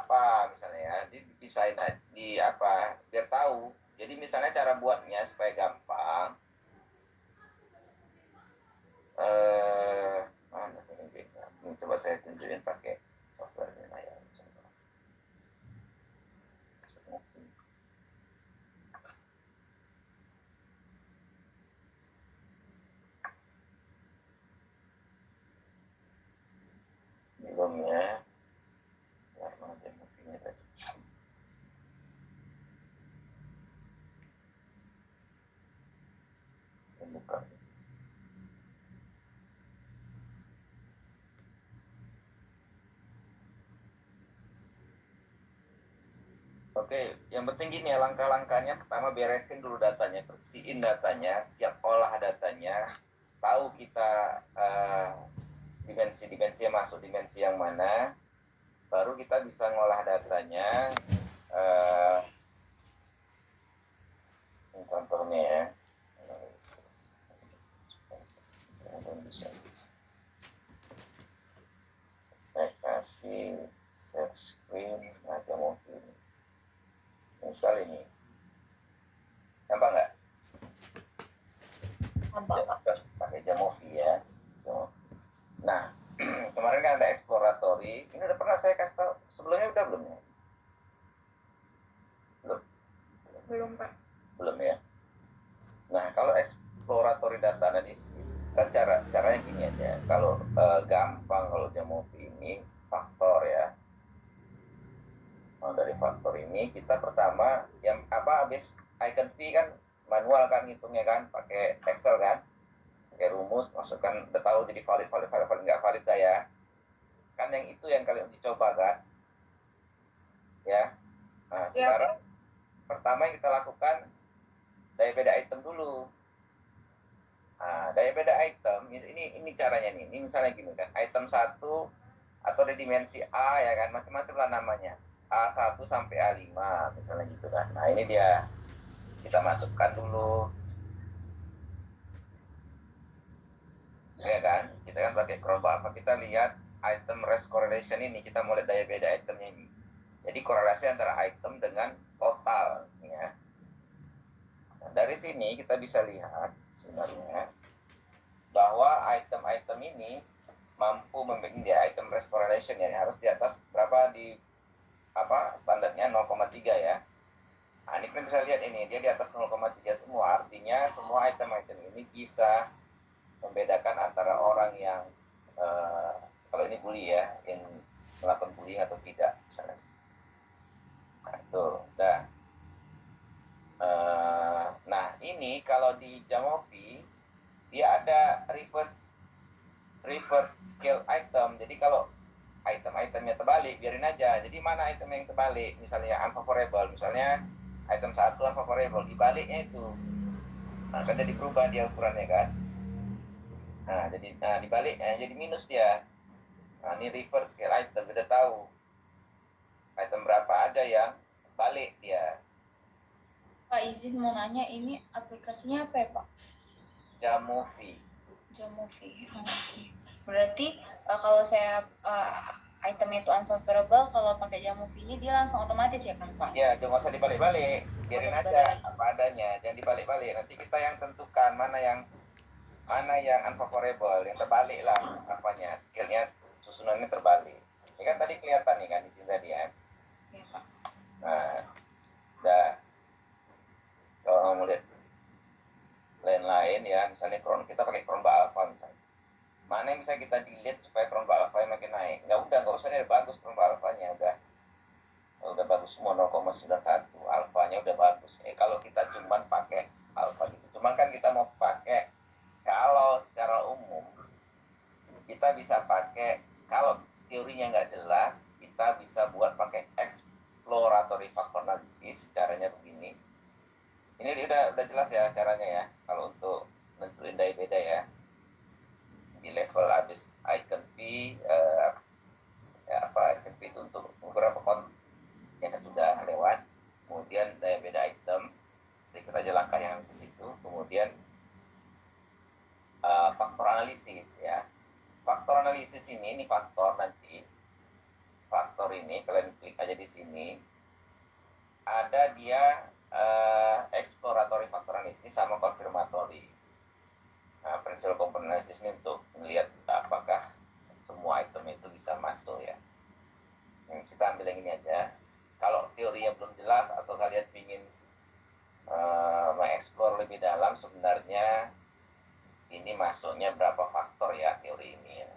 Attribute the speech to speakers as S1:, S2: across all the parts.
S1: berapa misalnya ya, dipisahin di apa biar tahu. Jadi misalnya cara buatnya supaya gampang, mana sini beda. Ini coba saya tunjukin pakai software-nya ya. Belum ya. Macam movie-nya tadi. Buka. Oke, yang penting gini ya, langkah-langkahnya pertama beresin dulu datanya, bersihin datanya, siap olah datanya, tahu kita dimensi-dimensi yang masuk dimensi yang mana, baru kita bisa ngolah datanya. Contohnya ya, bisa saya kasih share screen aja mungkin. Misal ini, nampak nggak?
S2: Nampak.
S1: Pakai Jamovi ya. Nah, kemarin kan ada exploratory. Ini udah pernah saya kasih tahu sebelumnya, udah belum ya?
S2: Belum Pak.
S1: Belum ya. Nah, kalau exploratory data analysis, kan caranya gini aja. Kalau gampang kalau Jamovi ini faktor ya. Nah, dari faktor ini kita pertama yang apa habis icon V kan manual kan ngitungnya kan pakai Excel kan, pakai rumus masukkan, udah tahu jadi valid nggak valid dah ya kan, yang itu yang kalian dicoba kan ya. Nah sekarang pertama yang kita lakukan daya beda item dulu. Nah daya beda item ini caranya nih, ini misalnya gini kan, item 1 atau di dimensi A ya kan, macam-macam lah namanya, A1 sampai A5 misalnya gitu kan. Nah ini dia, kita masukkan dulu ya kan, kita kan pakai Chroma apa, kita lihat item rest correlation ini, kita mulai daya beda itemnya ini, jadi korelasi antara item dengan total ya. Nah, dari sini kita bisa lihat sebenarnya bahwa item-item ini mampu membuat dia item rest correlation ya, harus di atas berapa, di apa standarnya 0,3 ya. Nah, ini kita bisa lihat ini dia di atas 0,3 semua, artinya semua item-item ini bisa membedakan antara orang yang kalau ini bully ya, yang melakukan bullying atau tidak misalnya. Nah itu dah. Nah ini kalau di Jamovi dia ada reverse scale item. Jadi kalau item-itemnya terbalik, biarin aja. Jadi mana item yang terbalik, misalnya unfavorable, misalnya item 1 unfavorable, dibaliknya itu, nah kan jadi berubah dia ukurannya kan. Nah jadi dibaliknya jadi minus dia. Nah ini reverse scale item, udah tahu item berapa aja yang balik dia.
S2: Pak izin mau nanya, ini aplikasinya apa ya Pak?
S1: Jamovi.
S2: Berarti kalau saya item itu unfavorable, kalau pakai Jamovi ini dia langsung otomatis ya kan Pak?
S1: Ya, jangan usah dibalik-balik, biarin aja apa adanya, jangan dibalik-balik. Nanti kita yang tentukan mana yang unfavorable, yang terbalik lah apanya, skillnya susunannya terbalik. Ini kan tadi kelihatan nih kan di sini tadi ya.
S2: Iya Pak.
S1: Nah, udah. Kalau mau lihat lain-lain ya, misalnya kita pakai Chroma Alpha misalnya, mana yang bisa kita delete supaya Chroma Alpha makin naik? Nggak usah nih, bagus Chroma Alpha-nya udah bagus semua 0,91, alfanya udah bagus. Kalau kita cuman pakai alfa gitu, cuman kan kita mau pakai, kalau secara umum kita bisa pakai, kalau teorinya nggak jelas, kita bisa buat pakai exploratory factor analysis. Caranya begini, ini udah jelas ya caranya ya, kalau untuk nentuin daya beda ya, di level habis icon V icon V itu untuk beberapa yang sudah lewat, kemudian daya beda item, ikut aja langkah yang di situ, kemudian faktor analisis ya. Faktor analisis ini faktor nanti, faktor ini kalian klik aja di sini ada dia exploratory factor analysis sama confirmatory. Nah, principal component analysis ini untuk melihat apakah semua item itu bisa masuk ya. Kita ambil yang ini aja. Kalau teorinya belum jelas atau kalian ingin mengeksplor lebih dalam, sebenarnya ini masuknya berapa faktor ya teori ini ya.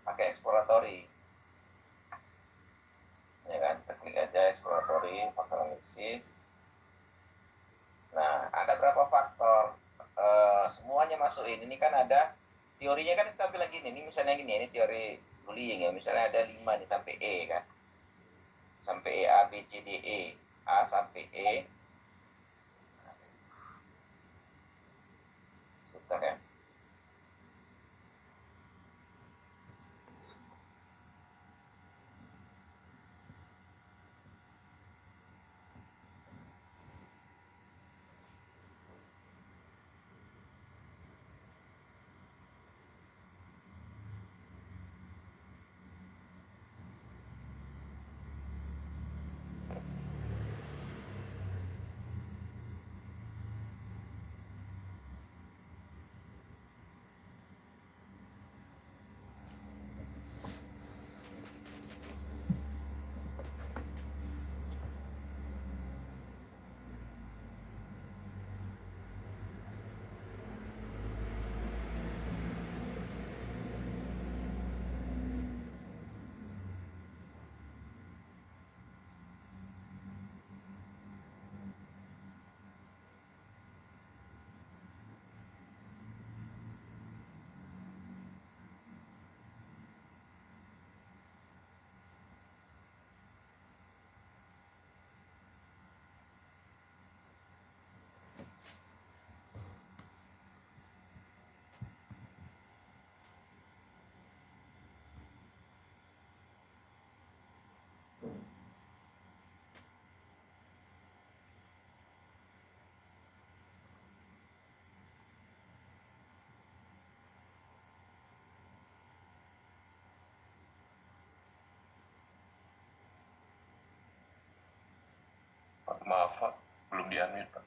S1: Pakai exploratory ya kan, kita klik aja exploratory factor analysis. Nah, ada berapa faktor, semuanya masukin. Ini kan ada teorinya kan, kita bilang gini, ini misalnya gini, ini teori bullying ya, misalnya ada 5 nih sampai E kan, sampai E, A, B, C, D, E, A sampai E. Sebentar ya.
S3: Maaf Pak, belum di-unmute Pak.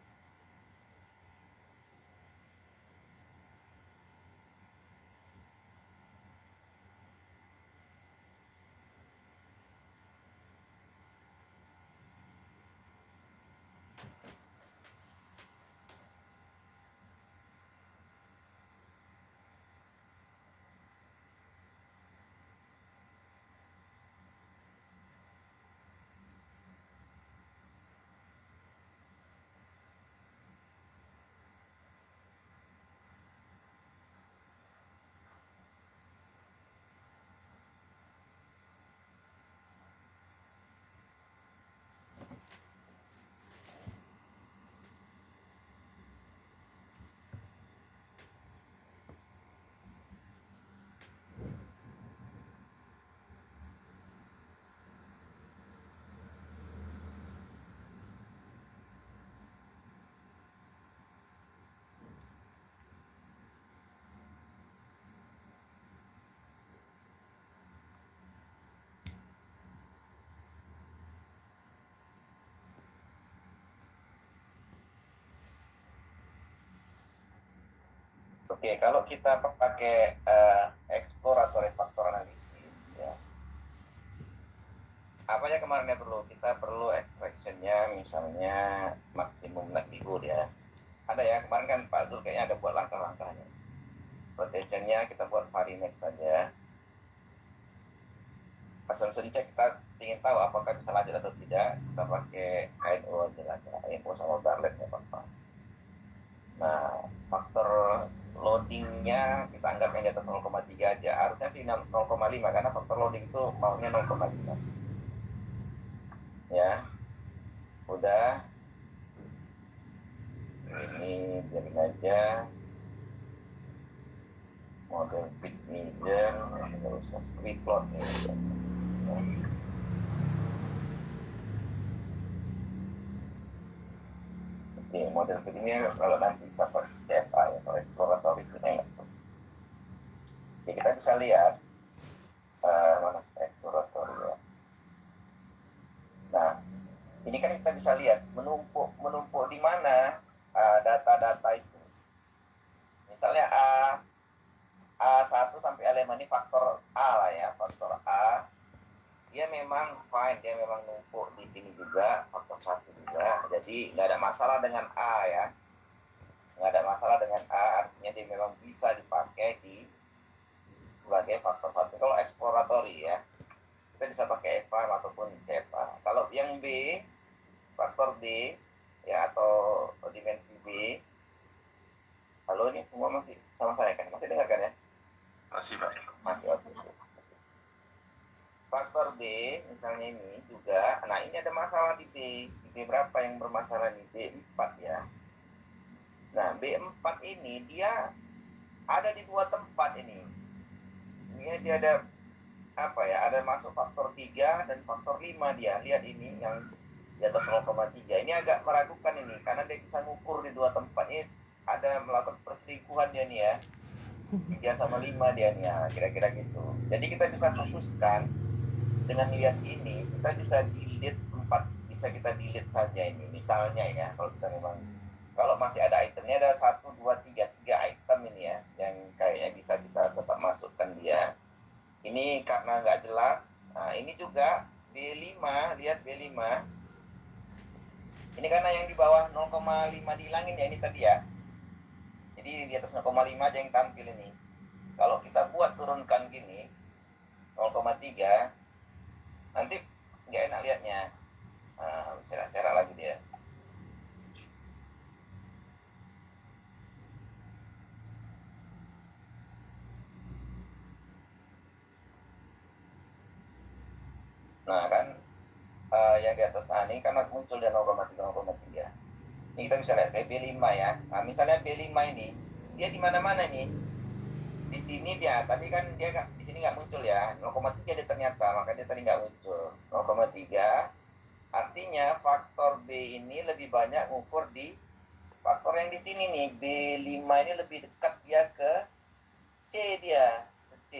S1: Oke, kalau kita pakai exploratory factor analysis ya, apa ya kemarin ya perlu, kita perlu extraction-nya misalnya maksimum likelihood ya. Ada ya, kemarin kan Pak Zul kayaknya ada buat langkah-langkahnya. Protection-nya kita buat varinet saja. Assumption check, kita ingin tahu apakah bisa lanjut atau tidak, kita pakai INO aja, INO sama Barlet ya Pak. Nah, faktor loadingnya kita anggap yang di atas 0,3 aja. Harusnya sih 0,5 karena faktor loading itu maunya 0,5. Ya, udah. Ini biarin aja. Model big medium, nggak usah squid plot ya. Oke, model fit ini kalau nanti dapat CFA ya, kalau exploratory itu enak. Oke, kita bisa lihat mana exploratory ya. Ini kan kita bisa lihat menumpuk di mana data-data itu. Misalnya A1 sampai A5 ini faktor A lah ya, faktor A. Dia memang fine, dia memang numpuk di sini juga, faktor 1 juga. Jadi nggak ada masalah dengan A ya. Nggak ada masalah dengan A, artinya dia memang bisa dipakai sebagai faktor 1. Kalau exploratory ya, kita bisa pakai F5 ataupun FA. Kalau yang B, faktor D ya, atau dimensi B. Halo, ini semua masih sama saya kan? Masih dengar kan ya?
S3: Masih, Pak.
S1: Masih oke. Faktor B misalnya ini juga, nah ini ada masalah di B. Di B berapa yang bermasalah di B4 ya. Nah B4 ini dia ada di 2 tempat ini. Ini dia ada apa ya, ada masuk faktor 3 dan faktor 5 dia. Lihat ini yang di atas 0,3. Ini agak meragukan ini, karena dia bisa ngukur di 2 tempat. Ini ada melakukan perselingkuhan dia nih ya. 3 sama 5 dia nih ya, kira-kira gitu. Jadi kita bisa fokuskan dengan lihat ini, kita bisa delete 4, bisa kita delete saja ini. Misalnya ya, kalau kita memang, kalau masih ada itemnya, ada 1, 2, 3 item ini ya, yang kayaknya bisa kita tetap masukkan dia. Ini karena nggak jelas. Nah, ini juga B5, lihat B5. Ini karena yang di bawah 0,5 dihilangin ya, ini tadi ya. Jadi di atas 0,5 aja yang tampil ini. Kalau kita buat turunkan gini, 0,3, nanti nggak enak lihatnya. Serak-serak lagi dia. Nah kan, yang di atas A ini karena muncul di 0,3, 0,3. Ini kita bisa lihat kayak B5 ya. Nah misalnya B5 ini, dia di mana-mana nih. Di sini dia, tadi kan dia di sini nggak muncul ya, 0,3 dia ternyata, makanya tadi nggak muncul. 0,3, artinya faktor B ini lebih banyak ngukur di faktor yang di sini nih. B5 ini lebih dekat dia ke C dia, ke C.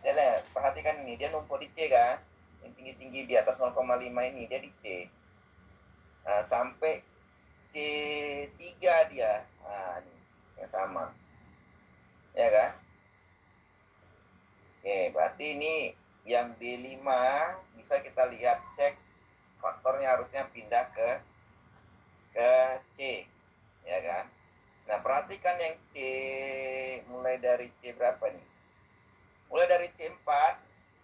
S1: Dia lihat, perhatikan ini, dia numpuk di C kan, yang tinggi-tinggi di atas 0,5 ini, dia di C. Nah, sampai C3 dia, nah ini yang sama, ya kan? Oke, berarti ini yang B5 bisa kita lihat, cek faktornya harusnya pindah ke C, ya kan? Nah, perhatikan yang C, mulai dari C berapa nih? Mulai dari C4.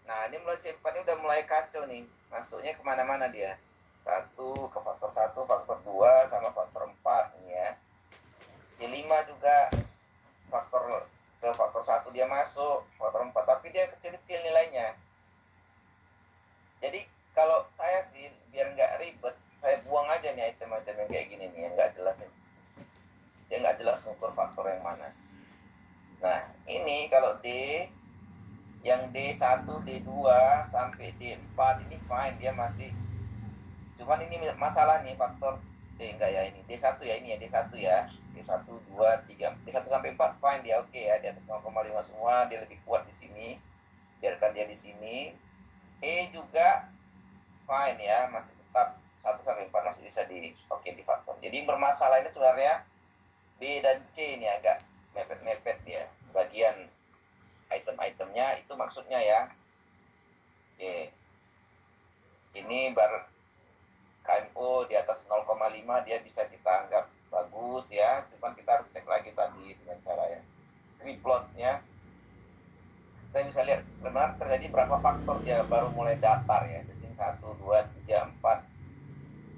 S1: Nah, ini mulai C4 ini udah mulai kacau nih. Masuknya kemana-mana dia. 1 ke faktor 1, faktor 2, sama faktor 4 ini ya. C5 juga ke faktor 1 dia masuk, faktor 4, tapi dia kecil-kecil nilainya. Jadi kalau saya sih, biar nggak ribet, saya buang aja nih item-item yang kayak gini nih, yang nggak jelas ini. Dia nggak jelas ngukur faktor yang mana. Nah, ini kalau D, yang D1, D2 sampai D4 ini fine, dia masih. Cuman ini masalah nih faktor enggak ya, ini D1 ya, ini ya D1 ya. D1, 2, 3, D1 sampai 4 fine dia, oke ya, di atas 0,5 semua, dia lebih kuat di sini. Biarkan dia di sini. E juga fine ya, masih tetap 1 sampai 4 masih bisa di faktor. Jadi bermasalah ini sebenarnya B dan C ini agak mepet-mepet ya. Bagian item-itemnya itu maksudnya ya. Oke. Ini baru KMO di atas 0,5 dia bisa kita anggap bagus ya. Cuman kita harus cek lagi tadi dengan cara ya script plotnya. Kita bisa lihat sebenarnya terjadi berapa faktor dia baru mulai datar ya. Di sini 1, 2, 3, 4.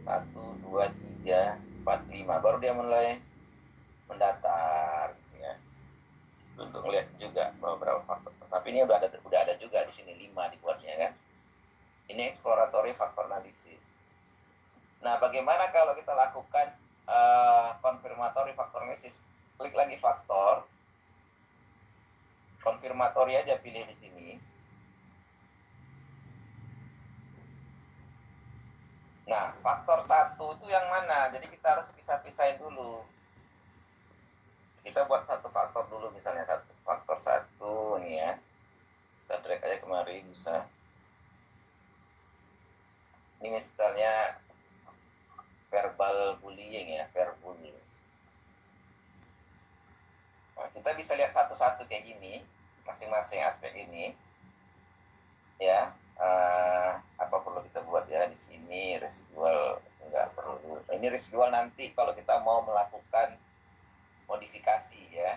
S1: 1, 2, 3, 4, 5. Baru dia mulai mendatar ya. Untuk melihat juga beberapa faktor. Tapi ini udah ada juga di sini 5 dibuatnya kan. Ini exploratory factor analysis. Nah, bagaimana kalau kita lakukan confirmatory factor analysis? Klik lagi faktor, konfirmatori aja pilih di sini. Nah, faktor 1 itu yang mana? Jadi kita harus pisah-pisahin dulu. Kita buat satu faktor dulu, misalnya faktor 1 nih ya. Kita drag aja kemari bisa. Ini misalnya verbal bullying ya, verbullying. Nah, kita bisa lihat satu-satu kayak gini, masing-masing aspek ini, ya. Apa perlu kita buat ya di sini residual nggak perlu. Ini residual nanti kalau kita mau melakukan modifikasi ya.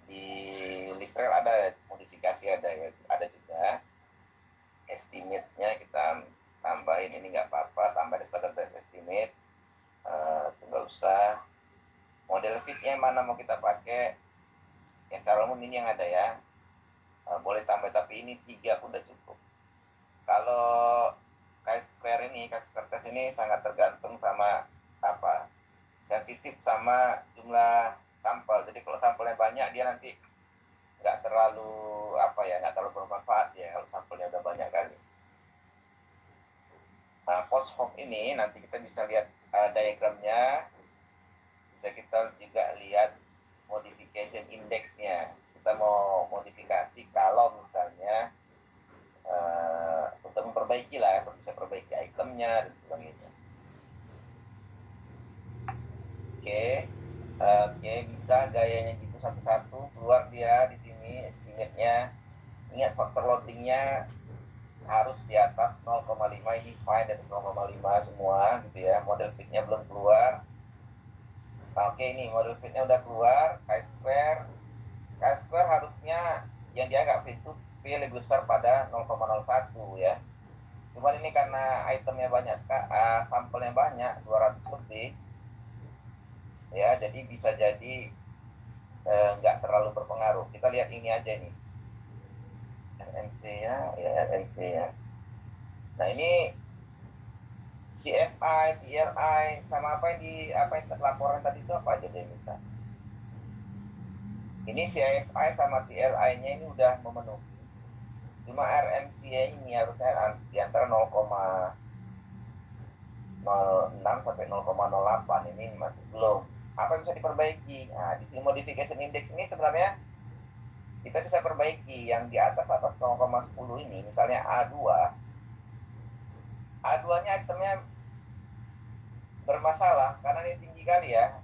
S1: Di Listrel ada modifikasi ada ya, ada juga estimate-nya kita tambahin ini nggak apa-apa, tambahin standardized estimate, nggak usah. Model fit-nya mana mau kita pakai, yang secara umum ini yang ada ya, boleh tambah tapi ini 3 udah cukup. Kalau chi-square test ini sangat tergantung sama apa, sensitif sama jumlah sampel. Jadi kalau sampelnya banyak dia nanti nggak terlalu nggak terlalu bermanfaat ya kalau sampelnya udah banyak kali. Nah, post hoc ini nanti kita bisa lihat diagramnya, bisa kita juga lihat modification index-nya. Kita mau modifikasi kalau misalnya untuk memperbaiki lah, bisa perbaiki itemnya dan sebagainya. Oke, bisa gayanya gitu satu-satu keluar dia di sini estimate-nya. Ingat faktor loading-nya harus di atas 0,5, ini fine dari 0,5 semua gitu ya. Model fit-nya belum keluar. Oke, ini model fit-nya udah keluar. Chi-square harusnya yang dianggap fit itu P lebih besar pada 0,01 ya. Cuman ini karena itemnya banyak, sampelnya banyak, 200 lebih ya, jadi bisa jadi nggak terlalu berpengaruh. Kita lihat ini aja nih, RMC-nya ya, RMC-nya. Nah ini CFI, TLI sama apa yang laporan tadi itu apa aja dia minta. Ini CFI sama TLI-nya ini udah memenuhi. Cuma RMC-nya ini harusnya di antara 0,06 sampai 0,08, ini masih belum. Apa yang bisa diperbaiki? Nah, di sini modification index ini sebenarnya kita bisa perbaiki yang di atas 0,10 ini, misalnya A2. A2-nya itemnya bermasalah karena ini tinggi kali ya,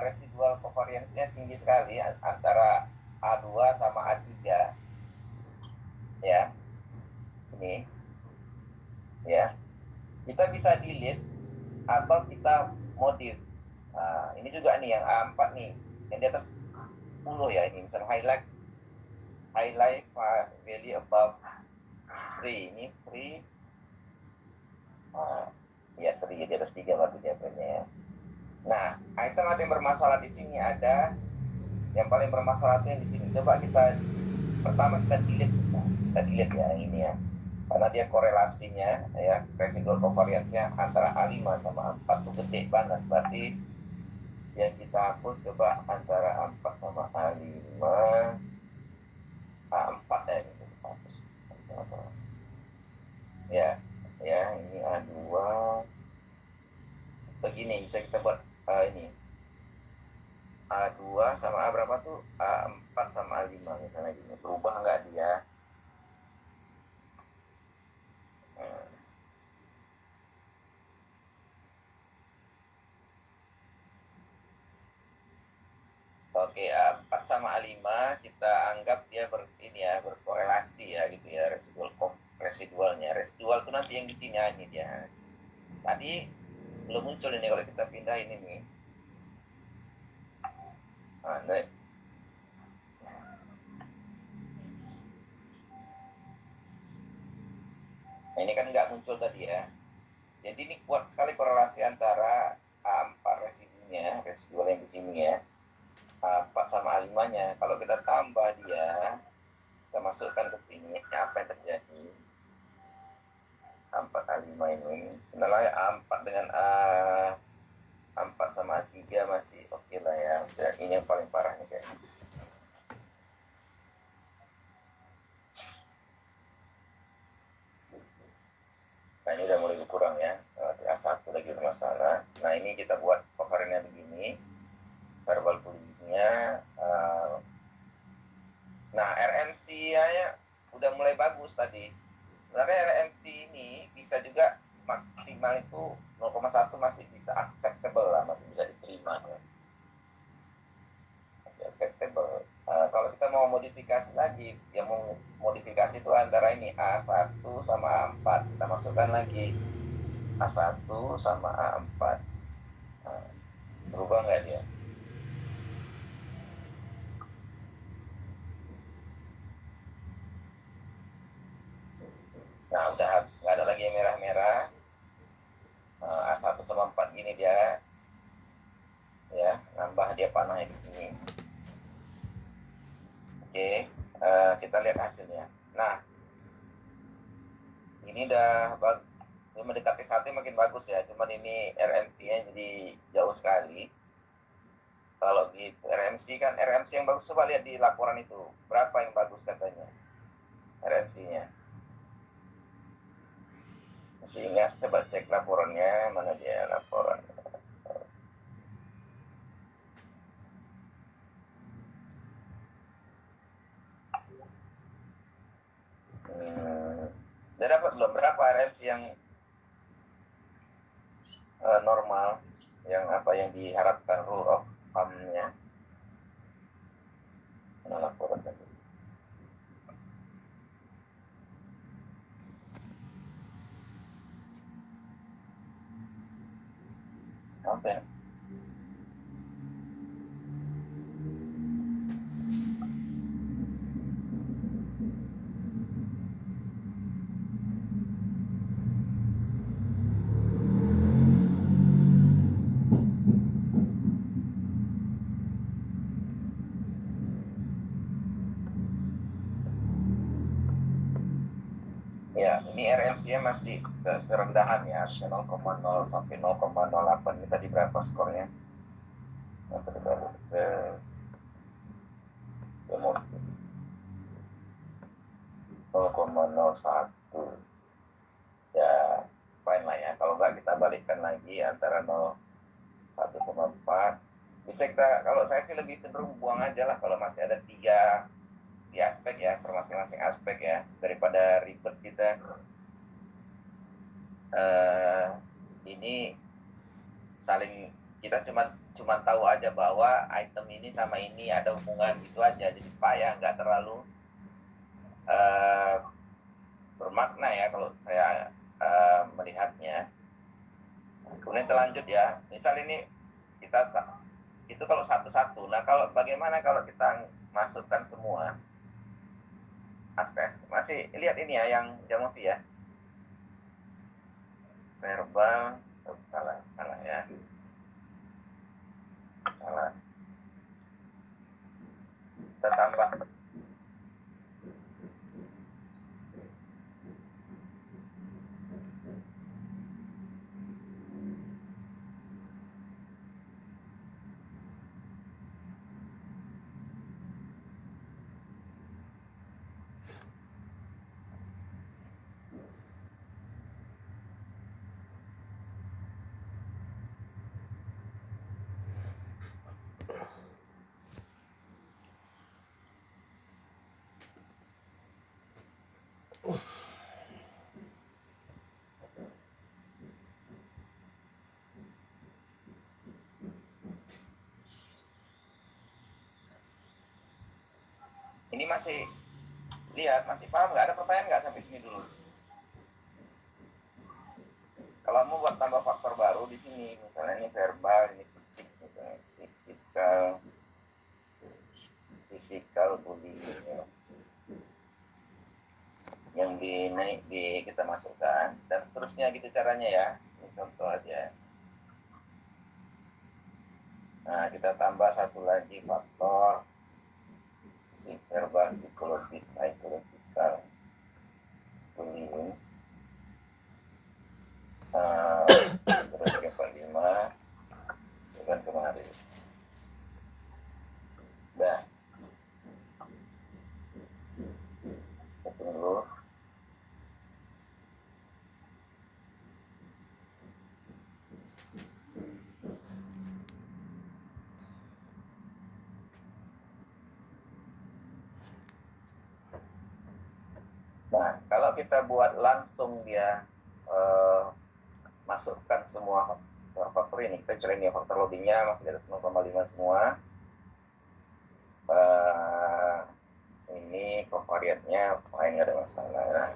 S1: residual covariance-nya tinggi sekali antara A2 sama A3 ya. Ini ya, kita bisa delete atau kita modif. Nah, ini juga nih yang A4 nih, yang di atas 10 ya, ini misalnya highlight value above 3, ini 3 ya 3 di atas 3 berarti diapernya ya. Nah, item yang bermasalah di sini ada, yang paling bermasalah itu yang di sini. Coba kita pertama kita delete, bisa kita delete ya ini ya, karena dia korelasinya ya, residual covariance-nya antara A5 sama A4 itu gede banget. Berarti yang kita hapus coba antara A4 sama A5, A4 ya, ini kita hapus ya, ini A2 begini. Bisa kita buat ini A2 sama A berapa tuh, A4 sama A5 misalnya gini. Berubah nggak dia? Oke, A4 sama A5 kita anggap dia berkorelasi ya gitu ya, residualnya. Residual tuh nanti yang di sini ini dia. Tadi belum muncul ini kalau kita pindah ini nih. Nah, ini kan nggak muncul tadi ya. Jadi ini kuat sekali korelasi antara A4 residual yang di sini ya, A4 sama A5-nya. Kalau kita tambah dia, kita masukkan ke sini, apa yang terjadi? A4 A5 ini sebenarnya A4 dengan A4 sama A3 masih oke lah ya. Dan ini yang paling parahnya kayaknya. Nah ini udah mulai berkurang ya, A1 lagi bermasalah. Nah ini kita buat covering-nya begini, verbal bullying-nya. Nah RMC-nya udah mulai bagus tadi. Sebenarnya RMC ini bisa juga maksimal itu 0,1 masih bisa acceptable lah, masih bisa diterima ya. Masih acceptable. Kalau kita mau modifikasi lagi, yang mau modifikasi itu antara ini A1 sama A4. Kita masukkan lagi A1 sama A4. Berubah nggak dia? Nah, udah nggak ada lagi yang merah-merah. A1 sama 4 gini dia. Ya, nambah dia panahnya di sini. Oke, kita lihat hasilnya. Nah, ini udah mendekati 1 makin bagus ya. Cuman ini RMC-nya jadi jauh sekali. Kalau di RMC yang bagus, coba lihat di laporan itu. Berapa yang bagus katanya RMC-nya. Masih ingat? Coba cek laporannya. Mana dia laporan? Udah dapat belum? Berapa RMC yang normal? Yang apa yang diharapkan rule of thumb-nya? Mana laporan tadi? Sampai. Ya, ini RMC-nya masih kerendahan ya, 0,0 sampai 0,08. Ini tadi berapa skornya? Yang terbalik ke 0,01. Ya, fine lah ya. Kalau nggak kita balikkan lagi antara 0,1 sama 4. Bisa kita, kalau saya sih lebih cenderung buang aja lah kalau masih ada 3 di aspek ya, per masing-masing aspek ya, daripada ribet kita. Ini saling kita cuma tahu aja bahwa item ini sama ini ada hubungan gitu aja, jadi payah, nggak terlalu bermakna ya kalau saya melihatnya. Kemudian kita lanjut ya, misal ini kita itu kalau satu-satu. Nah, kalau bagaimana kalau kita masukkan semua aspek? Masih lihat ini ya yang Jamovi ya, verbal. Salah ya, salah. Kita tambah ini masih lihat, masih paham nggak? Ada pertanyaan nggak sampai sini dulu? Kalau mau buat tambah faktor baru di sini, misalnya ini verbal, ini fisik, misalnya physical bullying ya, yang kita masukkan dan seterusnya gitu caranya ya. Ini contoh aja. Nah, kita tambah satu lagi faktor verbal, psikologis, psychological bullying. Terus yang kelima bukan kemarin. Dah. Tunggu. Nah, kalau kita buat langsung dia masukkan semua faktor ini. Kita cari nih faktor loadingnya masih di atas 0,5 semua. Ini covariantnya nggak ada masalah.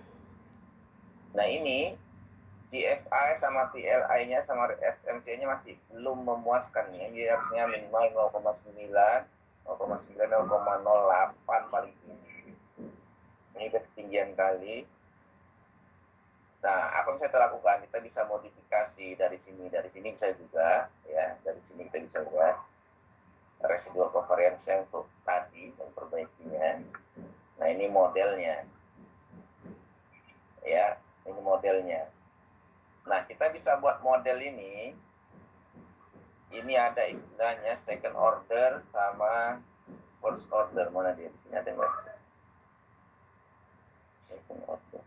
S1: Nah ini CFI sama PLI-nya sama SMC-nya masih belum memuaskan nih. Jadi harusnya minimal 0,9, 0,08 paling tinggi. Ini ketinggian kali. Nah, apa yang saya lakukan? Kita bisa modifikasi dari sini bisa juga, ya. Dari sini kita bisa buat residual covariance untuk tadi, memperbaikinya. Nah, ini modelnya, ya. Ini modelnya. Nah, kita bisa buat model ini. Ini ada istilahnya second order sama first order. Mana dia? Di sini ada nggak? Second order.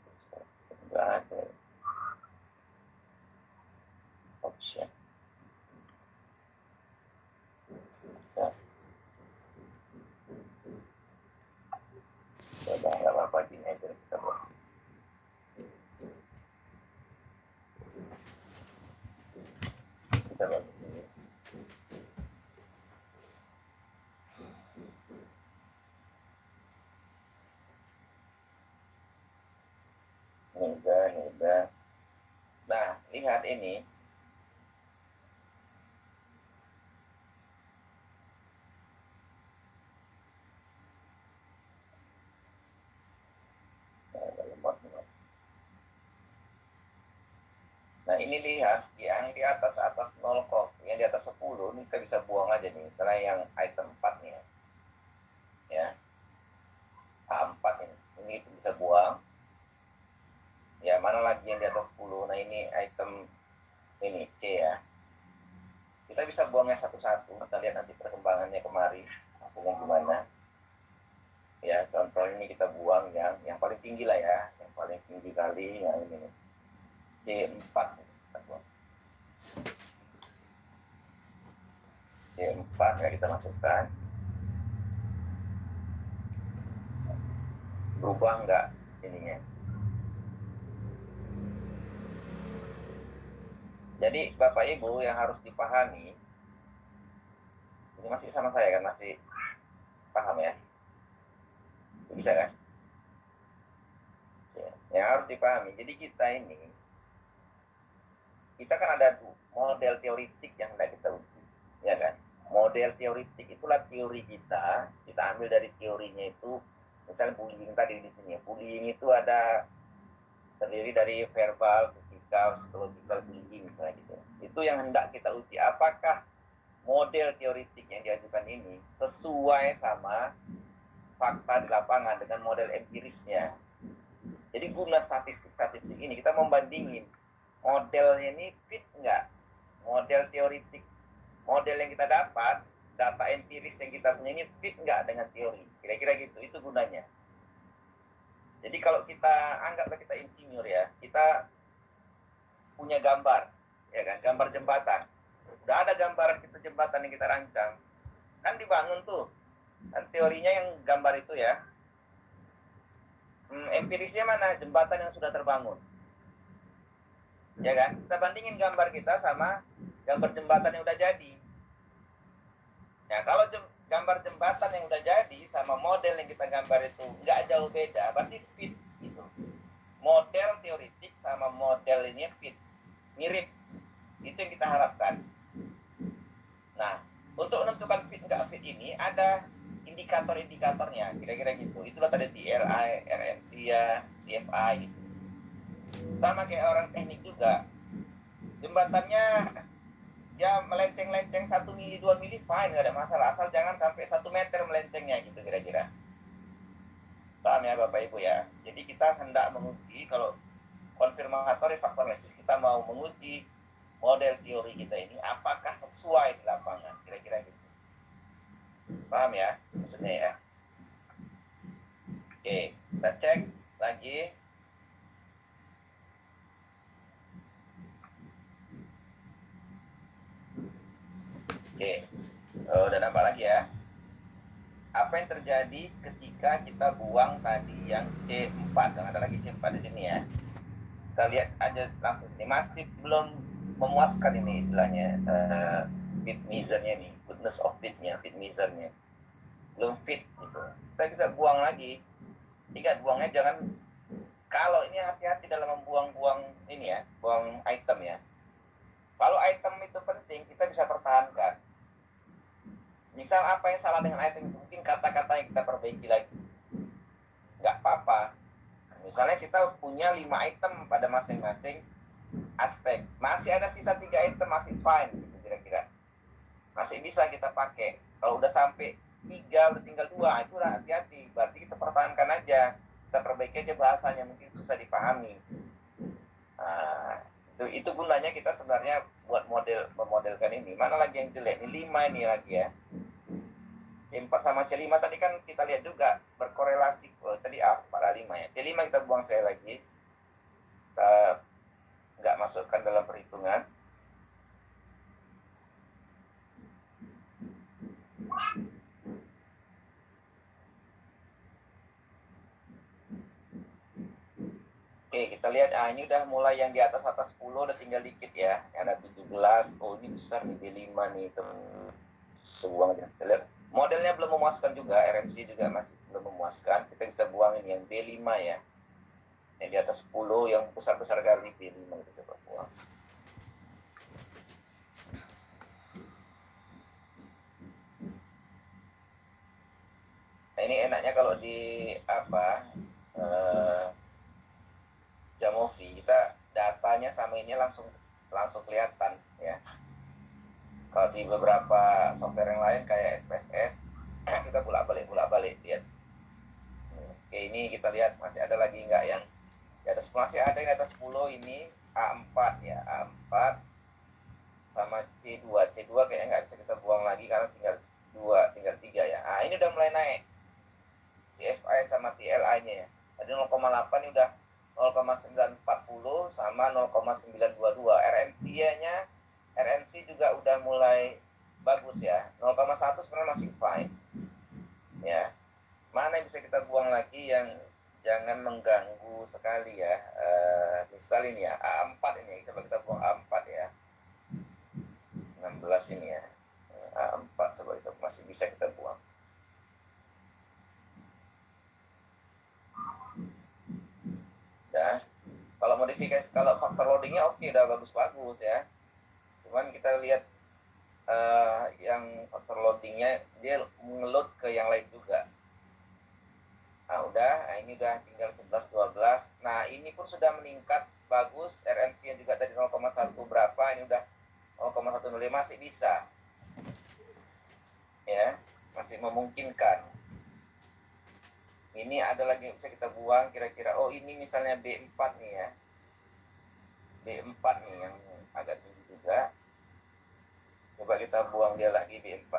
S1: Nggak ada. Option. Ya. Coba nggak apa-apa gini aja kita buat. Kita buat ini. Udah. Nah, lihat ini. Nah, ini lihat yang di atas 0 kok, yang di atas 10 ini kita bisa buang aja nih, karena yang item 4 nih ya. A4 ini bisa buang. Ya, mana lagi yang di atas 10? Nah, ini item ini C ya. Kita bisa buangnya satu-satu. Kita lihat nanti perkembangannya kemari, hasilnya gimana. Ya, contoh ini kita buang yang paling tinggi lah ya, yang paling tinggi kali yang ini C4. Kita buang. C4 ya kita masukkan. Berubah enggak ininya? Jadi Bapak Ibu yang harus dipahami, ini masih sama saya kan, masih paham ya? Bisa kan? Yang harus dipahami, jadi kita kan ada model teoritik yang hendak kita uji, ya kan? Model teoritik itulah teori kita ambil dari teorinya itu, misalnya bullying tadi di sini. Bullying itu terdiri dari verbal, physical, psychological bullying misalnya gitu. Itu yang hendak kita uji, apakah model teoritik yang diajukan ini sesuai sama fakta di lapangan dengan model empirisnya. Jadi guna statistik ini kita membandingin modelnya ini fit nggak, model teoritik, model yang kita dapat, data empiris yang kita punya ini fit nggak dengan teori, kira-kira gitu. Itu gunanya. Jadi kalau kita anggaplah kita insinyur ya, kita punya gambar, ya kan, gambar jembatan. Udah ada gambaran kita jembatan yang kita rancang, kan dibangun tuh, kan teorinya yang gambar itu ya. Empirisnya mana? Jembatan yang sudah terbangun, ya kan? Kita bandingin gambar kita sama gambar jembatan yang udah jadi. Ya, kalau gambar jembatan yang udah jadi sama model yang kita gambar itu nggak jauh beda, berarti fit gitu. Model teoritik sama model ini fit, mirip. Itu yang kita harapkan. Nah, untuk menentukan fit nggak fit ini ada indikator-indikatornya, kira-kira gitu. Itulah tadi TLI, RNC ya, CFI gitu. Sama kayak orang teknik juga. Jembatannya ya melenceng-lenceng 1 mili 2 mili fine, nggak ada masalah, asal jangan sampai 1 meter melencengnya gitu kira-kira. Paham ya Bapak Ibu ya? Jadi kita hendak menguji, kalau konfirmatory faktor analisis, kita mau menguji model teori kita ini apakah sesuai di lapangan, kira-kira gitu. Paham ya maksudnya ya? Oke, kita cek lagi. Oke, udah nampak lagi ya. Apa yang terjadi ketika kita buang tadi yang C4, dan ada lagi C4 di sini ya. kita lihat aja langsung sini masih belum memuaskan ini istilahnya fit measure-nya nih, goodness of fit-nya, fit measure-nya belum fit gitu. Kita bisa buang lagi. Ingat buangnya jangan, kalau ini hati-hati dalam membuang-buang ini ya, buang item ya. Kalau item itu penting, kita bisa pertahankan. Misal apa yang salah dengan item itu, mungkin kata-kata yang kita perbaiki lagi. Nggak apa-apa. Misalnya kita punya 5 item pada masing-masing aspek. Masih ada sisa 3 item, masih fine gitu kira-kira. Masih bisa kita pakai. Kalau udah sampai 3, udah tinggal 2, itu udah hati-hati. Berarti kita pertahankan aja. Kita perbaiki aja bahasanya, mungkin susah dipahami. Nah, itu gunanya kita sebenarnya buat memodelkan ini. Mana lagi yang jelek? Ini 5 ini lagi ya. C4 sama C5 tadi kan kita lihat juga berkorelasi. Tadi pada 5 ya. C5 kita buang sekali lagi. Kita nggak masukkan dalam perhitungan. Oke, kita lihat, ini udah mulai yang di atas 10, udah tinggal dikit ya. Yang ada 17, oh ini besar nih, B5 nih, buang aja. Kita lihat, modelnya belum memuaskan juga, RMC juga masih belum memuaskan. Kita bisa buang ini yang B5 ya. Yang di atas 10, yang besar-besar kali B5 kita coba buang. Nah ini enaknya kalau di Jamovi kita datanya sama ini langsung kelihatan ya. Kalau di beberapa software yang lain kayak SPSS kita bolak-balik lihat. Oke, ini kita lihat masih ada lagi nggak yang di atas, masih ada yang di atas 10 ini A4 ya, A4 sama C2 kayaknya nggak bisa kita buang lagi karena tinggal 3 ya. Ini udah mulai naik CFI sama TLI-nya ya. Tadi 0,8 ini udah 0,940 sama 0,922. RMC-nya juga udah mulai bagus ya. 0,1 sebenarnya masih fine. Ya. Mana yang bisa kita buang lagi yang jangan mengganggu sekali ya. Misal ini ya, A4 ini. Coba kita buang A4 ya. 16 ini ya. A4 coba itu masih bisa kita buang. Ya. Kalau modifikasi, kalau faktor loadingnya oke, udah bagus-bagus ya. Cuman kita lihat yang faktor loadingnya dia ngeload ke yang lain juga. Ini udah tinggal 11-12. Nah ini pun sudah meningkat bagus. RMC nya juga tadi 0,1 berapa, ini udah 0,105, masih bisa ya, masih memungkinkan. Ini ada lagi yang bisa kita buang kira-kira. Oh ini misalnya B4 nih ya, B4 nih yang agak tinggi juga. Coba kita buang dia lagi B4.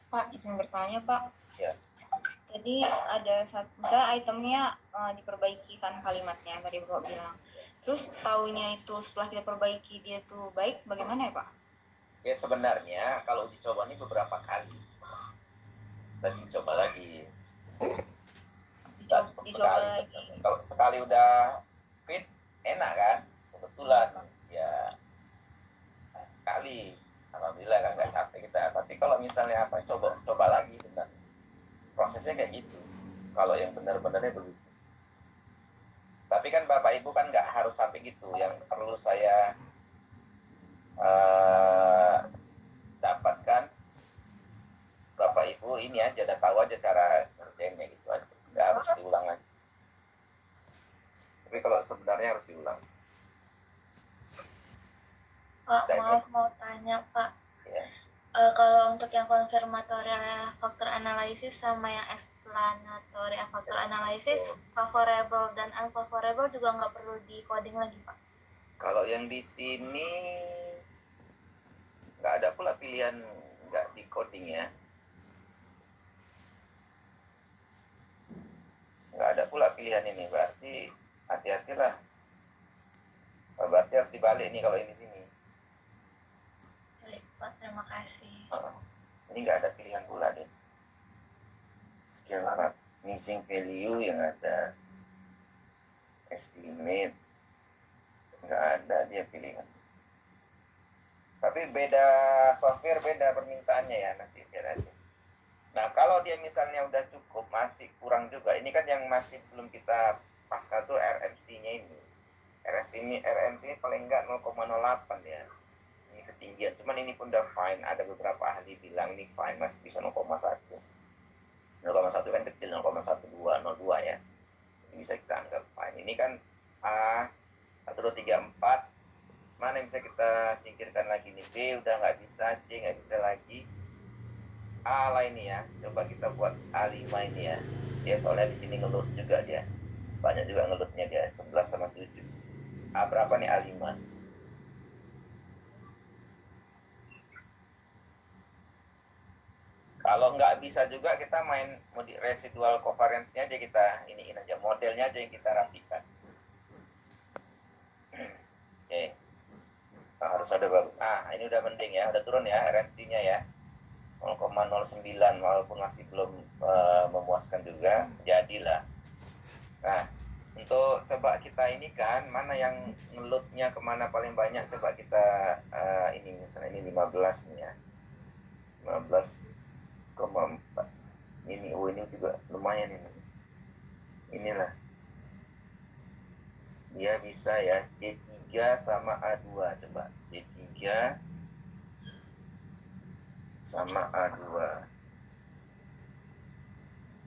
S2: Pak, izin bertanya Pak.
S1: Ya.
S2: Jadi ada misalnya itemnya diperbaiki kan kalimatnya tadi Bapak bilang. Terus taunya itu setelah kita perbaiki dia tuh baik, bagaimana ya Pak?
S1: Ya sebenarnya kalau uji coba ini beberapa kali. Dan dicoba lagi.
S2: Dicoba lagi.
S1: Kalau sekali udah fit, enak kan? Kebetulan ya sekali. Alhamdulillah kan nggak capek kita. Tapi kalau misalnya coba lagi sebenarnya. Prosesnya kayak gitu. Kalau yang benar-benarnya begitu. Tapi kan Bapak Ibu kan nggak harus sampai gitu. Yang perlu saya dapatkan, Bapak Ibu ini aja udah tahu aja cara kerjanya gitu aja. Nggak harus diulang lagi. Tapi kalau sebenarnya harus diulang.
S2: Pak, maaf mau tanya Pak. Ya. Kalau untuk yang confirmatory factor analysis sama yang explanatory factor analysis, favorable dan unfavorable juga nggak perlu di coding lagi Pak?
S1: Kalau yang di sini nggak ada pula pilihan nggak di coding ya. Nggak ada pula pilihan ini, berarti hati-hatilah. Berarti harus dibalik nih kalau ini sini.
S2: Pak, terima kasih.
S1: Ini nggak ada pilihan pula deh. Skill missing value yang ada estimate, nggak ada dia pilihan. Tapi beda software, beda permintaannya ya nanti biar aja. Nah kalau dia misalnya udah cukup, masih kurang juga. Ini kan yang masih belum kita pasca tuh RMC-nya ini. RMC paling enggak 0,08 ya. Ini ketinggian. Cuman ini pun udah fine. Ada beberapa ahli bilang ini fine, masih bisa 0,1. 0,1 kan kecil, 0,12, 02 ya. Ini bisa kita anggap fine. Ini kan A, 1, 2, 3, 4. Mana yang bisa kita singkirkan lagi nih? B udah nggak bisa, C nggak bisa lagi. A lah ini ya, coba kita buat A5 ini ya. Dia soalnya di sini ngelut juga dia. Banyak juga ngelutnya dia, 11 sama 7. A berapa nih A5? Kalau nggak bisa juga kita main residual covariance-nya aja, kita iniin aja, modelnya aja yang kita rapikan. Oke. Nah, harus ada bagus. Ini udah mending ya, udah turun ya RMC-nya ya. 0,09 walaupun masih belum memuaskan juga, jadilah. Nah, untuk coba kita ini kan, mana yang ngelutnya kemana paling banyak, coba kita ini misalnya ini 15 nih ya. 15,4. Ini juga lumayan ini. Inilah. Dia bisa ya, C3 sama A2 coba. C3 sama A2.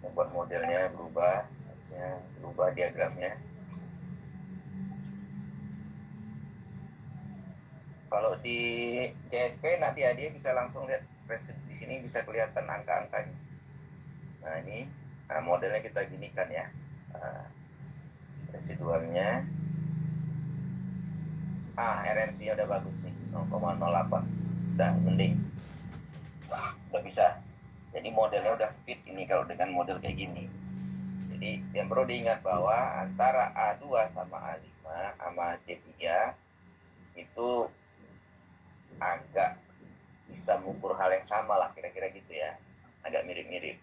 S1: Membuat modelnya berubah, harusnya berubah diagramnya. Kalau di CSP nanti dia bisa langsung lihat di sini bisa kelihatan angka-angkanya. Nah ini modelnya kita ginikan ya, residualnya. RMC-nya udah bagus nih, 0,08, udah mending, udah bisa. Jadi modelnya udah fit ini kalau dengan model kayak gini. Jadi yang perlu diingat bahwa antara A2 sama A5 sama C3 itu agak bisa mengukur hal yang sama lah, kira-kira gitu ya, agak mirip-mirip.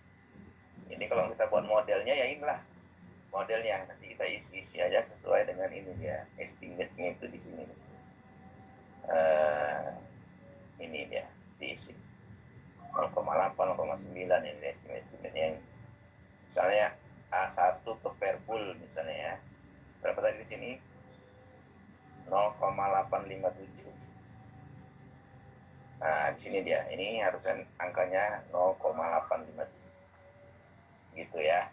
S1: Ini kalau kita buat modelnya ya inilah modelnya, nanti kita isi aja sesuai dengan ini dia, estimate-nya itu di sini. Ini dia diisi 0,8, 0,9 ini estimate yang misalnya A1 ke verbul misalnya ya, berapa tadi di sini 0,857. Nah di sini dia, ini harusnya angkanya 0,857 gitu ya.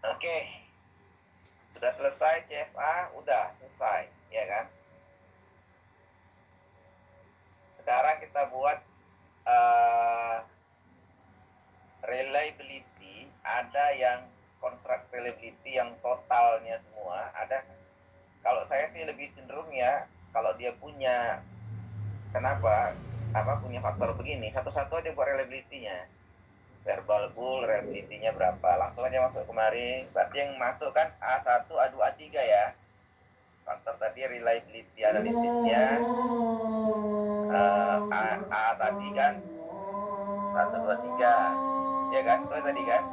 S1: Oke, sudah selesai CFA, udah selesai ya kan. Sekarang kita buat reliability. Ada yang construct reliability yang totalnya semua ada. Kalau saya sih lebih cenderung ya, kalau dia punya punya faktor begini, satu-satu aja buat reliability-nya. Verbal goal reliability-nya berapa, langsung aja masuk kemari. Berarti yang masuk kan A1, A2, A3 ya. Faktor tadi reliability analisisnya A tadi kan 1, 2, 3 ya kan, itu tadi kan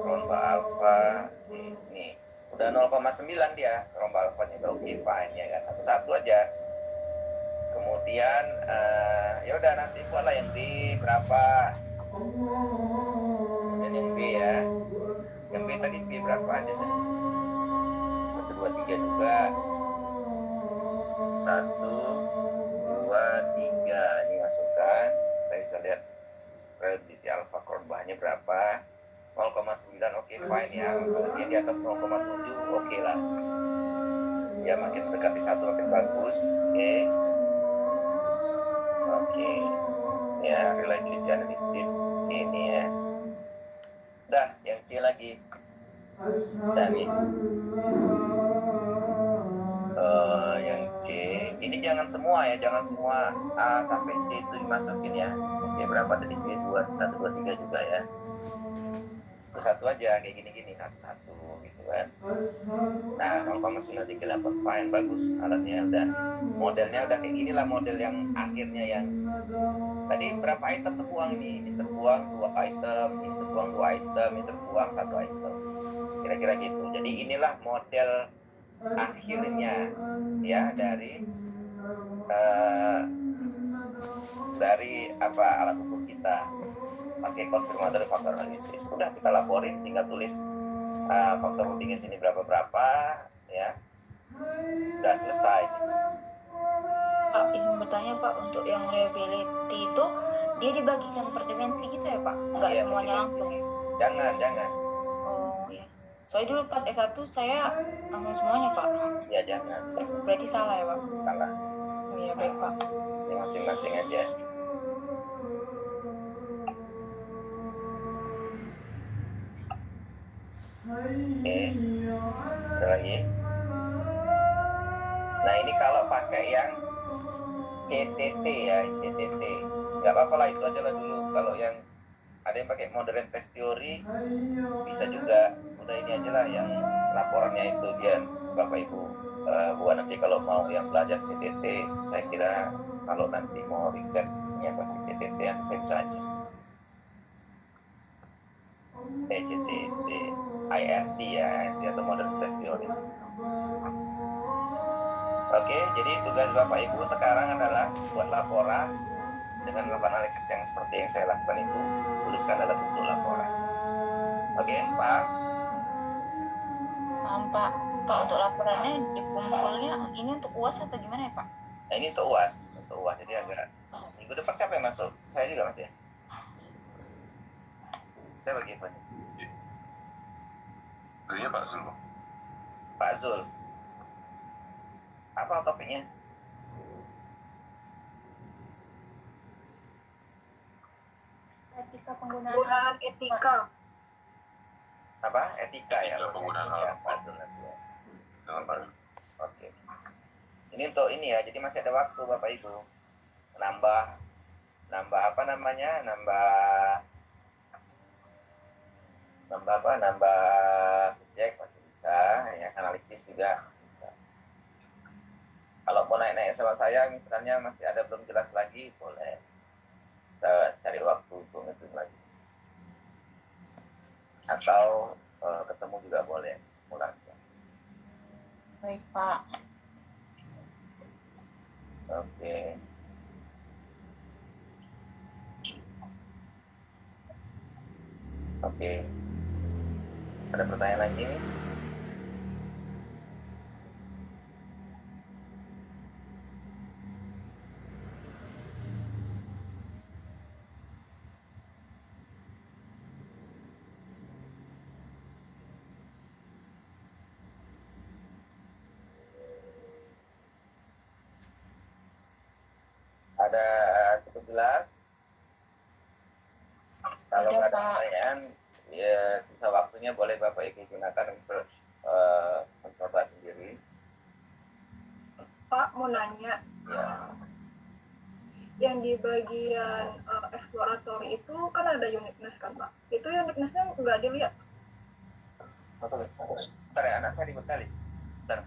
S1: romba alfa ini udah 0,9 dia, romba alfanya udah oke fine ya kan, satu-satu aja. Kemudian ya udah nanti buatlah yang B berapa, kemudian yang B ya, yang B tadi B berapa aja tadi, 1, 2, 3 juga, 1, 2, 3 ini masukkan. Saya bisa lihat reliability alpha korbannya berapa, 0,9 oke fine ya. Kalau dia di atas 0,7 oke lah ya, makin mendekati 1 makin bagus. Oke ya, reliability analysis ini ya. Udah, yang C lagi cari yang C ini jangan semua ya, jangan semua A sampai C itu dimasukin ya. C berapa tadi, C 2, 1, 2, 3 juga ya. satu-satu aja kayak gini-gini, satu-satu gitu kan. Nah, kalau masih nanti kelihatan fine, bagus alatnya udah, modelnya udah kayak gini lah, model yang akhirnya yang tadi berapa item terbuang ini terbuang 2 item, ini terbuang 2 item, ini terbuang 1 item, kira-kira gitu. Jadi inilah model akhirnya ya dari apa alat ukur kita pakai konfirmator faktor analisis. Udah kita laporin, tinggal tulis faktor routingnya sini berapa ya, udah selesai.
S2: Pak, izin bertanya Pak, untuk yang liability itu dia dibagikan per dimensi gitu ya Pak? Nggak
S1: Iya,
S2: semuanya langsung?
S1: Jangan.
S2: Oh iya. Soalnya dulu pas S1 saya langsung semuanya Pak.
S1: Ya jangan.
S2: Berarti salah ya Pak?
S1: Salah.
S2: Oh iya baik Pak.
S1: Ya, masing-masing aja. Oke. Ada lagi? Nah ini kalau pakai yang CTT ya, CTT. Nggak apa-apa lah, itu aja lah dulu. Kalau yang ada yang pakai modern test teori, bisa juga. Udah ini aja lah yang laporannya itu, Gian. Bapak Ibu, buat nanti kalau mau yang belajar CTT, saya kira kalau nanti mau risetnya pakai CTT, saya bisa aja. CTT, IRT ya, itu atau modern test teori. Oke, jadi tugas Bapak Ibu sekarang adalah buat laporan dengan melakukan analisis yang seperti yang saya lakukan itu, tuliskan dalam bentuk laporan. Oke, Pak?
S2: Paham Pak. Pak, untuk laporannya dikumpulnya ini untuk UAS atau gimana ya Pak?
S1: Nah, ini untuk UAS, jadi agak minggu depan siapa yang masuk? Saya juga Mas ya. Saya bagi apa?
S3: Iya Pak Zul.
S1: Pak Zul. Apa topiknya?
S2: Etika penggunaan etika.
S1: Apa? Etika ya.
S3: Etika penggunaan
S1: ya, Pak Zul nanti ya. Oke. Ini untuk ini ya, jadi masih ada waktu Bapak Ibu. Nambah apa namanya? Nambah subjek masih bisa ya, analisis juga bisa. Kalau mau naik sama saya misalnya masih ada belum jelas lagi, boleh kita cari waktu untuk ngezoom lagi, atau ketemu juga boleh, mulai.
S2: Baik Pak.
S1: Oke. Oke. Ada pertanyaan lagi? Ada cukup jelas? Kalau nggak ada pertanyaan, ya sisa waktunya boleh Bapak Ibu gunakan untuk mencoba sendiri.
S4: Pak, mau nanya.
S1: Ya.
S4: Yang di bagian exploratory itu kan ada uniqueness kan Pak? Itu uniqueness-nya nggak dilihat?
S1: Bentar ya, anak saya ribut kali. Bentar.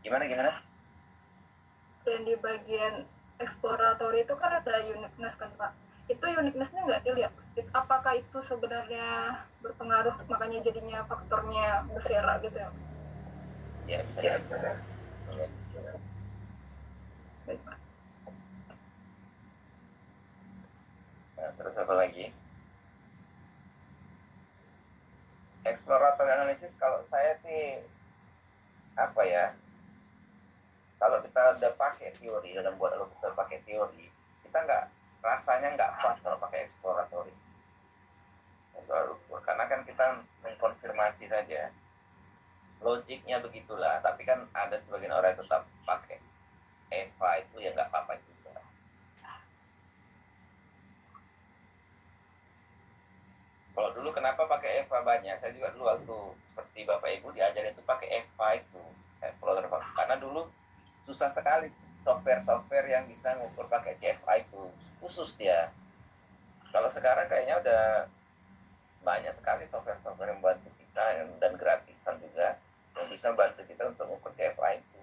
S1: Gimana?
S4: Yang di bagian exploratory itu kan ada uniqueness kan Pak? Itu uniqueness-nya nggak dilihat? Apakah itu sebenarnya berpengaruh makanya jadinya faktornya bersera gitu ya?
S1: Ya, bisa ya.
S4: Baik Pak.
S1: Nah, terus apa lagi? Exploratory analysis kalau saya sih apa ya? Kalau kita udah pakai teori, dalam buat kita pakai teori, kita rasanya nggak pas kalau pakai exploratory. Karena kan kita mengkonfirmasi saja. Logiknya begitulah, tapi kan ada sebagian orang yang tetap pakai EVA, itu ya nggak apa-apa juga. Kalau dulu kenapa pakai EVA banyak? Saya juga dulu waktu seperti Bapak Ibu diajarin itu pakai EVA itu, karena dulu susah sekali software yang bisa ngukur pakai CFA itu, khusus dia. Kalau sekarang kayaknya udah banyak sekali software-software yang membantu kita dan gratisan juga yang bisa bantu kita untuk mengukur CFA itu.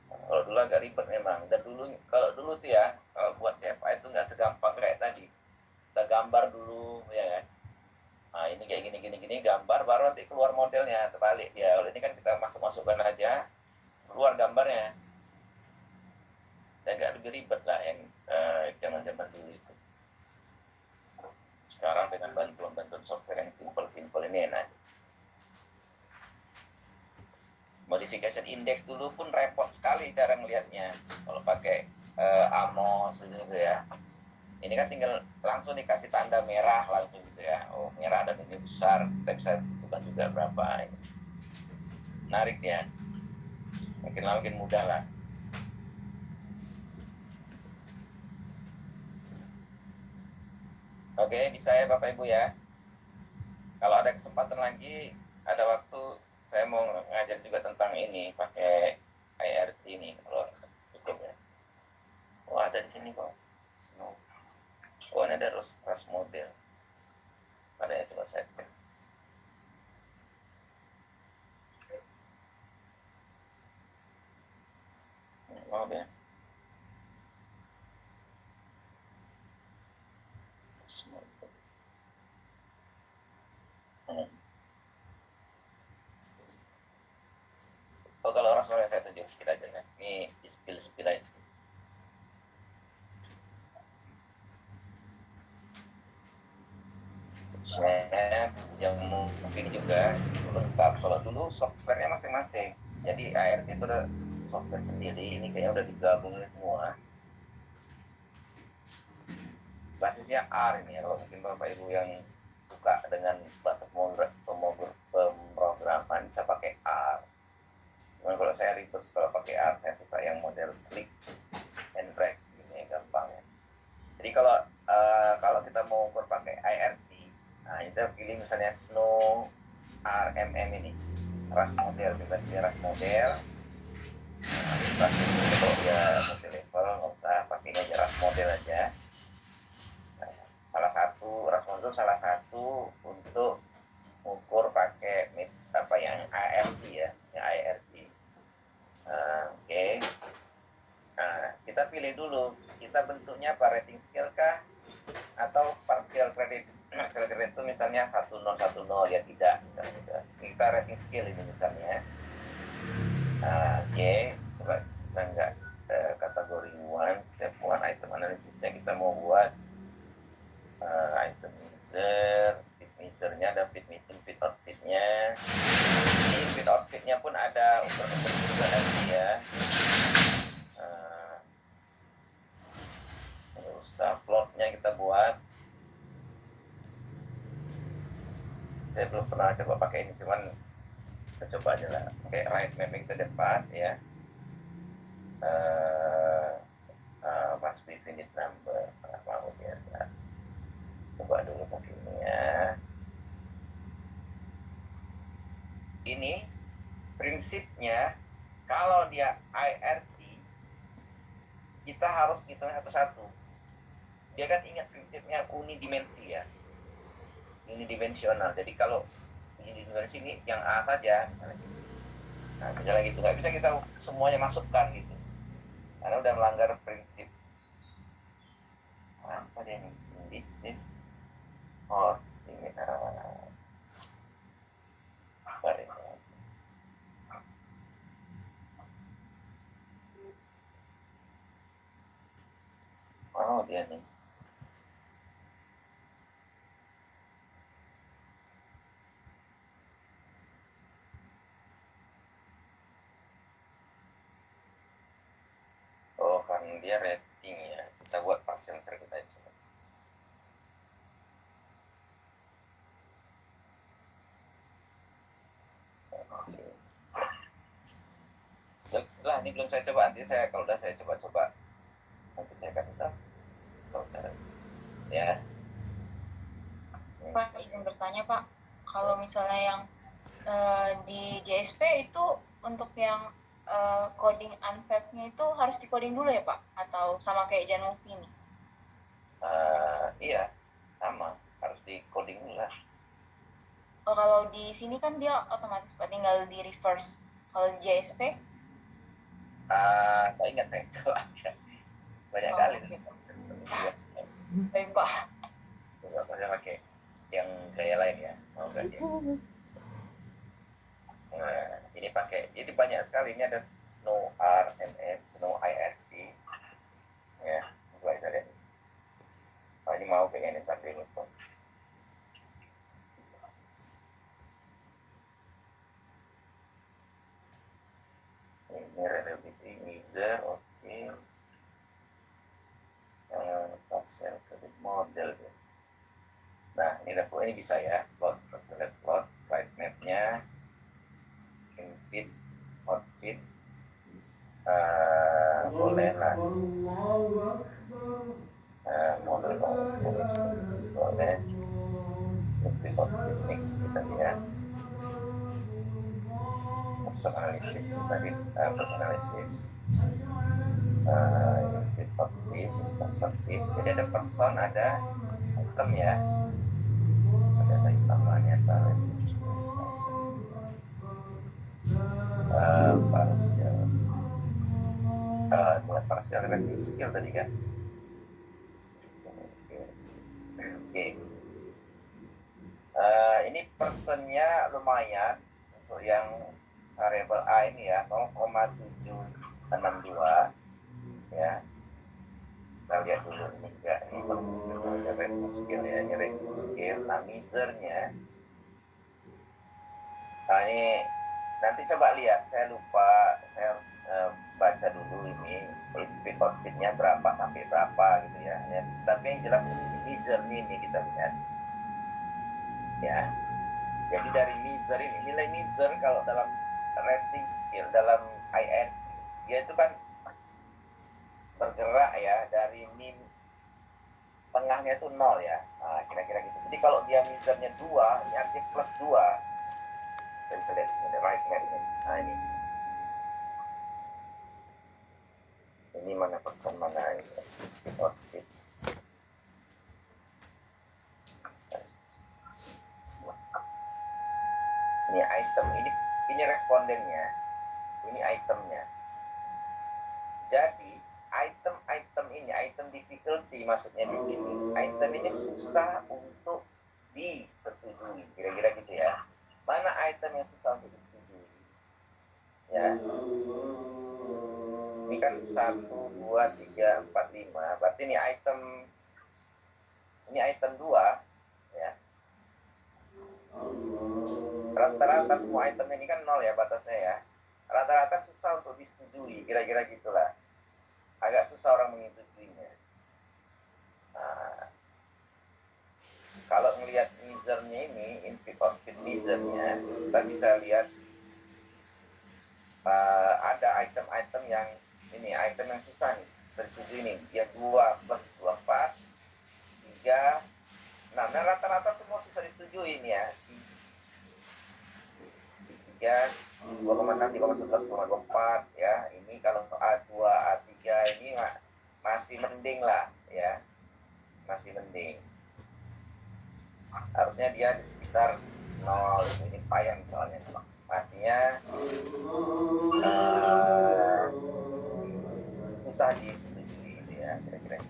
S1: Kalau dulu agak ribet memang. Dan kalau dulu tuh ya, kalau buat CFA itu nggak segampang kayak tadi. Kita gambar dulu, ya kan. Nah, ini kayak gini, gambar, baru nanti keluar modelnya, terbalik dia. Kalau ini kan kita masukkan aja, keluar gambarnya. Agak lebih ribet lah yang zaman-zaman dulu itu. Sekarang dengan bantuan software yang simple ini enak. Modification index dulu pun repot sekali cara ngelihatnya. Kalau pakai Amos gitu ya. Ini kan tinggal langsung dikasih tanda merah langsung gitu ya. Oh, merah dan ini besar. Kita bisa tentukan juga berapa. Menarik ya. Makin lama makin mudah lah. Oke, bisa ya Bapak Ibu ya. Kalau ada kesempatan lagi, ada waktu, saya mau ngajar juga tentang ini pakai IRT ini kalau cukup ya. Oh, ada di sini kok. Snow. Oh, ini ada rush model. Ada yang coba saya cek. Mau ya. Oh, kalau rush model saya tunjuk sedikit aja ya. Ini spill aja. Saya yang ini juga lengkap. Kalau dulu softwarenya masing-masing. Jadi ART itu ada software sendiri. Ini kayaknya udah digabungin semua. Basisnya R ini ya. Kalau mungkin Bapak Ibu yang suka dengan bahasa pemrograman bisa pakai R. Cuman kalau saya ribet kalau pakai R, saya suka yang model click and drag ini gampang ya. Jadi kalau kita mau ukur pakai IRT, nah kita pilih misalnya Snow RMM ini, rush model, kita pilih rush model. Nah, kalau dia multi level nggak usah pakai aja rush model aja. Nah, rush model salah satu untuk ukur pakai apa yang ART ya, yang IRT. Oke. Nah, kita pilih dulu, kita bentuknya apa, rating scale kah atau partial credit. Partial credit itu misalnya 1010 ya tidak gitu. Kita rating scale ini misalnya. Oke, coba bisa nggak kategori 1 step 1 item analisisnya kita mau buat item measure, fit measure-nya ada fit meeting, fit outfit-nya. Ini fit outfit-nya pun ada ukur-ukur juga nanti ya. Usah plotnya kita buat. Saya belum pernah coba pakai ini, cuman kita coba aja lah. Oke, right mapping ke depan ya. Must be finite number. Mau biar ya. Coba dulu mungkin ya. Ini prinsipnya kalau dia IRT kita harus hitung satu-satu. Dia kan ingat prinsipnya unidimensi ya, unidimensional. Jadi kalau unidimensi ini yang A saja misalnya, nah misalnya gitu, nggak bisa kita semuanya masukkan gitu, karena udah melanggar prinsip. Apa dia ini? This horse ini apa ini? Oh dia nih. Oh, kan dia rating ya. Kita buat partial credit aja. Lah, ini belum saya coba. Nanti saya kalau udah saya coba-coba, nanti saya kasih tahu kalau cara. Ya.
S2: Pak, izin bertanya Pak, kalau misalnya yang di JSP itu untuk yang coding unfab-nya itu harus di coding dulu ya Pak? Atau sama kayak Janmovi ini?
S1: Iya, sama, harus di coding dulu lah.
S2: Oh, kalau di sini kan dia otomatis Pak, tinggal di reverse. Kalau di JSP?
S1: Nggak ingat saya coba aja. Banyak
S2: Oh,
S1: kali.
S2: oke.
S1: Iya.
S2: Baik Pak.
S1: Coba saya pakai yang gaya lain ya. Mau nggak ya? Nah, ini pakai, jadi banyak sekali. Ini ada Snow RMF, Snow IRT. Ya, coba kita lihat. Oh, ini mau kayak ini tadi lupa. Ini reliability measure, oke. Partial credit model. Nah, ini bisa ya, plot, right map-nya, infit, outfit, boleh lah. Model kondisi boleh. Infit, outfit, nih kita lihat. Proses analisis tadi, proses analisis. Infit, outfit, perspective. Jadi ada person, ada item ya. Ada tambahannya apa? Partial partial revenue skill tadi kan. Oke. Ini persennya lumayan untuk yang variable A ini ya, 0,762 ya. Kita lihat dulu ini enggak, ini revenue skill ya, ini revenue skill. Nah, misernya, nah ini nanti coba lihat, saya lupa, saya harus baca dulu ini outfitnya berapa sampai berapa gitu ya. Tapi yang jelas miser ini kita lihat ya. Jadi dari miser ini, nilai miser kalau dalam rating skill, dalam IN, dia itu kan bergerak ya dari min tengahnya itu 0 ya. Nah, kira-kira gitu. Jadi kalau dia misernya 2, ini artinya plus 2. Kita bisa lihat ini right map ini. Nah, ini. Ini mana person mana ini. Outfit. Ini item, ini respondennya. Ini itemnya. Jadi item ini, item difficulty maksudnya di sini. Item ini susah untuk disetujui, kira-kira gitu ya. Mana item yang susah untuk disetujui? Ya. Ini kan 1, 2, 3, 4, 5. Berarti ini item 2 ya. Rata-rata semua item ini kan 0 ya batasnya ya. Rata-rata susah untuk disetujui, kira-kira gitulah. Agak susah orang menyetujuinya. Nah, kalau melihat misernya ini, input output misernya, kita bisa lihat ada item-item yang ini, item yang susah nih, setuju ini, dia 2 plus 2, 4, 3, 6. Nah, rata-rata semua susah disetujui ini ya. 3, 2,6, 3,11, 2,24 ya. Ini kalau A2, A3 ini masih mending lah ya. Masih mending. Harusnya dia di sekitar 0, ini payah soalnya. Artinya susah disetujui gitu ya, kira-kira.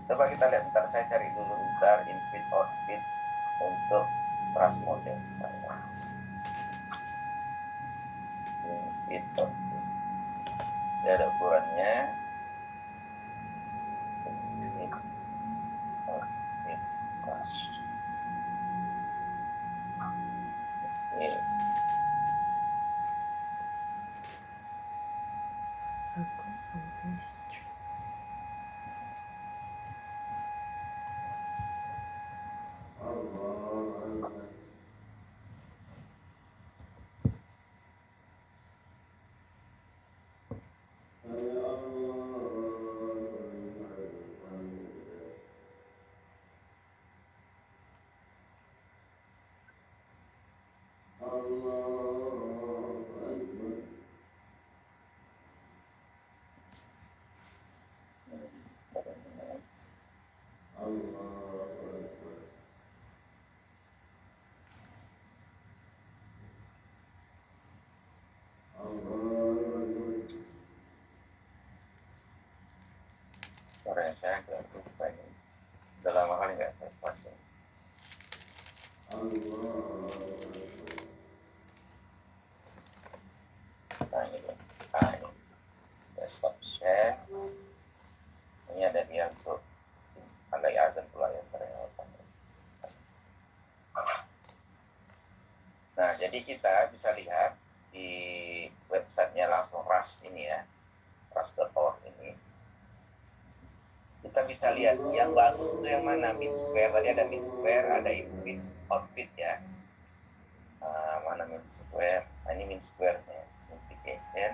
S1: Coba kita lihat, bentar saya cari dulu bentar input output untuk trust model. Input output. Dia ada ukurannya. Output trust. Ini. Suara saya agak lupa ini. Udah lama kali nggak saya pakai. Nah ini dia. Nah ini. Saya stop share. Ini ada dia untuk andai azan pula yang ternyata. Nah, jadi kita bisa lihat di websitenya langsung RAS ini ya, ras.org ini. Kita bisa lihat yang bagus itu yang mana, min square, tadi ada min square, ada input outfit ya. Mana min square? Nah, ini min square-nya, multiplication.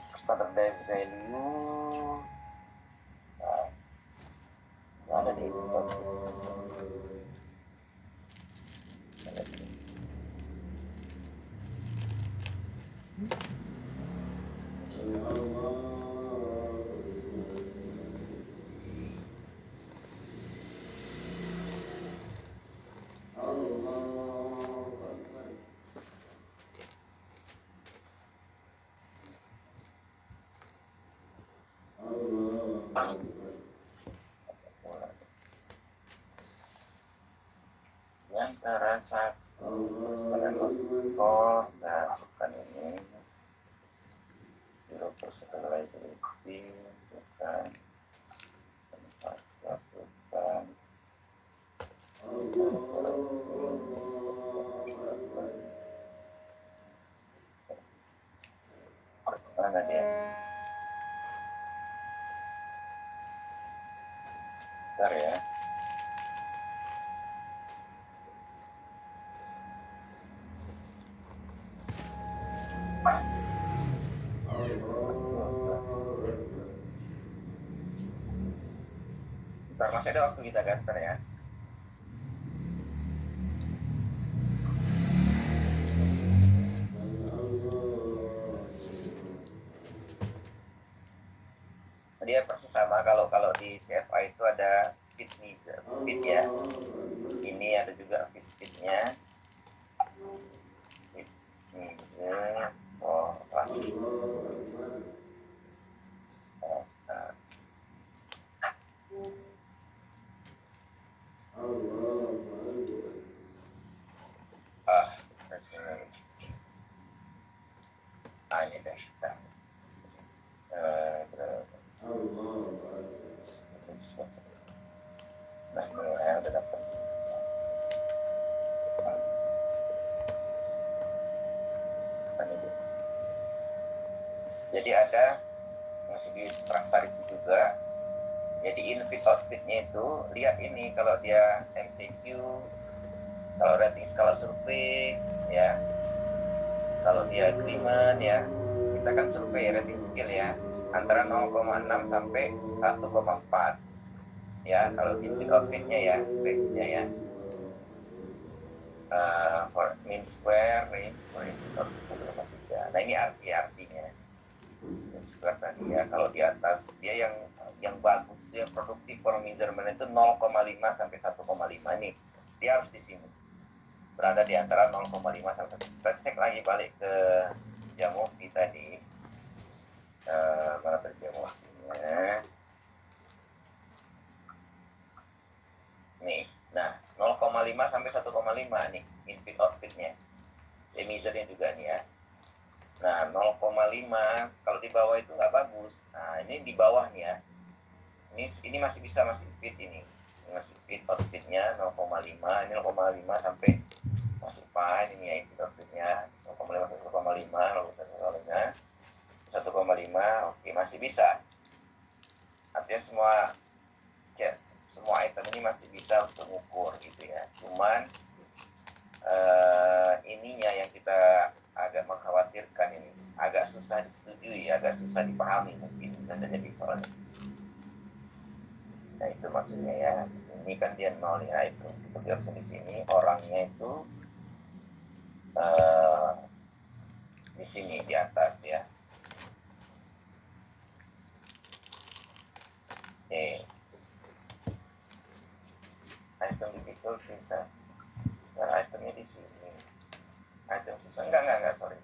S1: Standardized value. Nah, ada di input. Antara satu skor dan bukan ini 0% reliability bukan tempat bukan mana dia? Bentar ya. Bentar, masih ada waktu kita kan, bentar ya. Dia persis sama kalau di CFA itu ada fit ya. Ini ada juga fitnya. Ini deh. Nah, ini udah dapat. Jadi ada masih di Trustaric juga. Jadi input outputnya itu lihat ini kalau dia MCQ, kalau rating skala survei ya, kalau dia agreement ya, kita kan survei rating skill ya antara 0,6 sampai 1,4 ya kalau input outputnya ya, range-nya ya. For mean square range for input output 1,3. Nah ini artinya mean square tadi ya, kalau di atas dia yang bagus, dia produktif for measurement itu 0,5 sampai 1,5 nih, dia harus di sini berada di antara 0,5 sampai 1. Kita cek lagi balik ke Jamovi tadi, mana tadi Jamovinya nih. Nah 0,5 sampai 1,5 nih input outputnya, semi-measurnya juga nih ya. Nah 0,5 kalau di bawah itu nggak bagus. Nah ini di bawah nih ya, ini masih bisa, masih fit ini masih fit outputnya 0,5, ini 0,5 sampai masih fine ini ya input outputnya 0,5 sampai 1,5 oke masih bisa. Artinya semua item ini masih bisa untuk mengukur gitu ya. Cuman ininya yang kita agak mengkhawatirkan, ini agak susah disetujui, agak susah dipahami mungkin bisa jadi soalnya. Nah itu maksudnya ya, ini kan dia 0 ya, itu seperti harusnya di sini orangnya itu di sini di atas ya. Item difficult kita, nah itemnya di sini, item susah enggak sorry.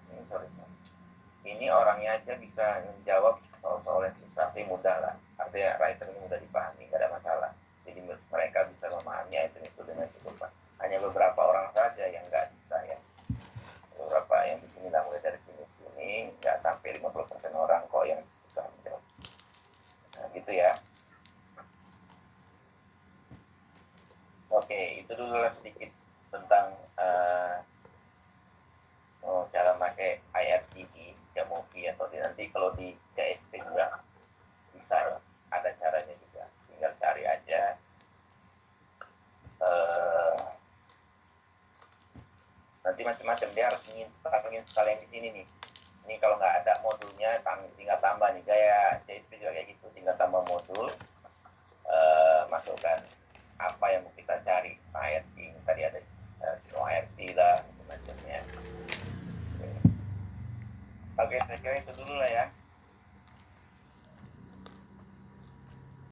S1: ini orangnya aja bisa menjawab soal-soal yang susah, tapi mudah lah. Artinya writer ini mudah dipahami, nggak ada masalah. Jadi mereka bisa memahami item itu dengan cukup. Hanya beberapa orang saja yang nggak bisa ya. Beberapa yang di sini lah, mulai dari sini nggak sampai 50% orang kok yang susah menjawab. Nah, gitu ya. Oke, itu dulu lah sedikit tentang cara pakai IRTD, Jamovi atau nanti kalau di CSP juga bisa ya, ada caranya juga, tinggal cari aja. Nanti macam-macam, dia harus menginstal yang di sini nih. Ini kalau nggak ada modulnya, tinggal tambah nih, gaya CSP juga kayak gitu, tinggal tambah modul, masukkan apa yang mau kita cari, IRT, tadi ada IRT lah, macam-macamnya. Oke, saya kira itu dulu lah ya.